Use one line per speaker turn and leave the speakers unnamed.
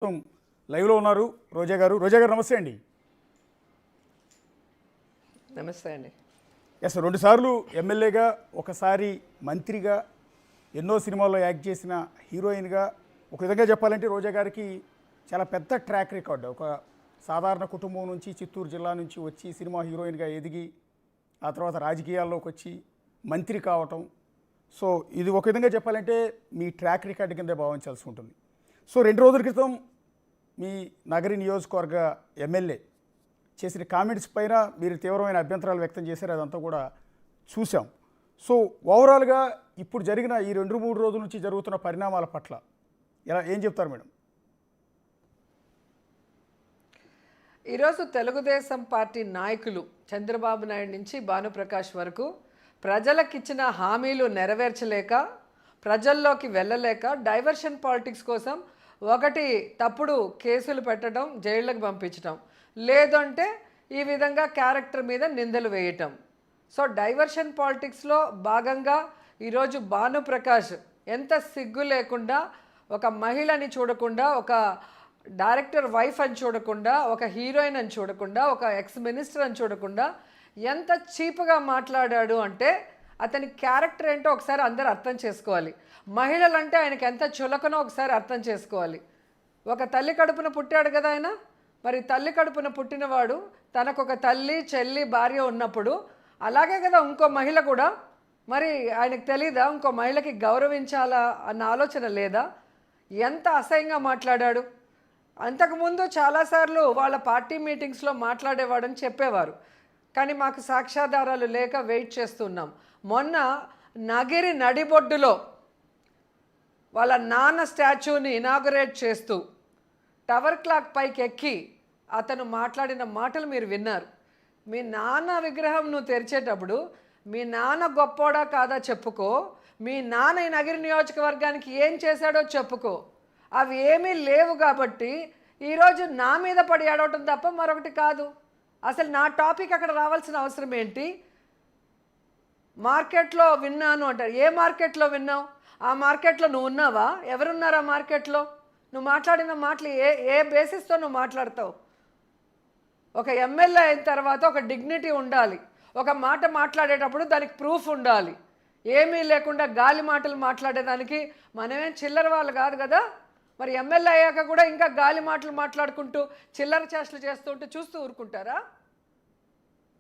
లైవ్లో ఉన్నారు రోజా గారు. రోజా గారు నమస్తే అండి.
నమస్తే అండి.
ఎస్, 2 సార్లు ఎమ్మెల్యేగా, ఒకసారి మంత్రిగా, ఎన్నో సినిమాల్లో యాక్ట్ చేసిన హీరోయిన్గా, ఒక విధంగా చెప్పాలంటే రోజా గారికి చాలా పెద్ద ట్రాక్ రికార్డు. ఒక సాధారణ కుటుంబం నుంచి, చిత్తూరు జిల్లా నుంచి వచ్చి సినిమా హీరోయిన్గా ఎదిగి, ఆ తర్వాత రాజకీయాల్లోకి వచ్చి మంత్రి కావటం. సో ఇది ఒక విధంగా చెప్పాలంటే మీ ట్రాక్ రికార్డు కిందే భావించాల్సి ఉంటుంది. సో 2 రోజుల క్రితం మీ నగరి నియోజకవర్గ ఎమ్మెల్యే చేసిన కామెంట్స్ పైన మీరు తీవ్రమైన అభ్యంతరాలు వ్యక్తం చేశారు. అదంతా కూడా చూసాం. సో ఓవరాల్గా ఇప్పుడు జరిగిన ఈ 2-3 రోజుల నుంచి జరుగుతున్న పరిణామాల పట్ల ఏం చెప్తారు మేడం?
ఈరోజు తెలుగుదేశం పార్టీ నాయకులు చంద్రబాబు నాయుడు నుంచి భానుప్రకాష్ వరకు ప్రజలకు ఇచ్చిన హామీలు నెరవేర్చలేక, ప్రజల్లోకి వెళ్ళలేక డైవర్షన్ పాలిటిక్స్ కోసం ఒకటి తప్పుడు కేసులు పెట్టడం, జైళ్ళకు పంపించడం, లేదంటే ఈ విధంగా క్యారెక్టర్ మీద నిందలు వేయటం. సో డైవర్షన్ పాలిటిక్స్లో భాగంగా ఈరోజు భానుప్రకాష్ ఎంత సిగ్గు లేకుండా, ఒక మహిళని చూడకుండా, ఒక డైరెక్టర్ వైఫ్ అని చూడకుండా, ఒక హీరోయిన్ అని చూడకుండా, ఒక ఎక్స్ మినిస్టర్ అని చూడకుండా ఎంత చీప్గా మాట్లాడాడు అంటే అతని క్యారెక్టర్ ఏంటో ఒకసారి అందరూ అర్థం చేసుకోవాలి. మహిళలంటే ఆయనకి ఎంత చులకనో ఒకసారి అర్థం చేసుకోవాలి. ఒక తల్లి కడుపున పుట్టాడు కదా ఆయన. మరి తల్లి కడుపున పుట్టినవాడు తనకు ఒక తల్లి, చెల్లి, భార్య ఉన్నప్పుడు అలాగే కదా ఇంకో మహిళ కూడా. మరి ఆయనకు తెలీదా ఇంకో మహిళకి గౌరవించాలా అన్న ఆలోచన లేదా? ఎంత అసహ్యంగా మాట్లాడాడు. అంతకుముందు చాలాసార్లు వాళ్ళ పార్టీ మీటింగ్స్లో మాట్లాడేవాడని చెప్పేవారు, కానీ మాకు సాక్ష్యాధారాలు లేక వెయిట్ చేస్తున్నాం. మొన్న నగిరి నడిబొడ్డులో వాళ్ళ నాన్న స్టాచ్యూని ఇనాగరేట్ చేస్తూ టవర్ క్లాక్ పైకి ఎక్కి అతను మాట్లాడిన మాటలు మీరు విన్నారు. మీ నాన్న విగ్రహం నువ్వు తెరిచేటప్పుడు మీ నాన్న గొప్పోడా కాదా చెప్పుకో, మీ నాన్న ఈ నగిరి నియోజకవర్గానికి ఏం చేశాడో చెప్పుకో. అవి ఏమీ లేవు కాబట్టి ఈరోజు నా మీద పడి ఆడవటం తప్ప మరొకటి కాదు. అసలు నా టాపిక్ అక్కడ రావాల్సిన అవసరం ఏంటి? మార్కెట్లో విన్నాను అంటారు. ఏ మార్కెట్లో విన్నావు? ఆ మార్కెట్లో నువ్వు ఉన్నావా? ఎవరున్నారు ఆ మార్కెట్లో? నువ్వు మాట్లాడిన మాటలు ఏ బేసిస్తో నువ్వు మాట్లాడతావు? ఒక ఎమ్మెల్యే అయిన తర్వాత ఒక డిగ్నిటీ ఉండాలి. ఒక మాట మాట్లాడేటప్పుడు దానికి ప్రూఫ్ ఉండాలి. ఏమీ లేకుండా గాలి మాటలు మాట్లాడేదానికి మనమేం చిల్లర వాళ్ళు కాదు కదా. మరి ఎమ్మెల్యే అయ్యాక కూడా ఇంకా గాలి మాటలు మాట్లాడుకుంటూ చిల్లర చేష్టలు చేస్తూ ఉంటే చూస్తూ ఊరుకుంటారా?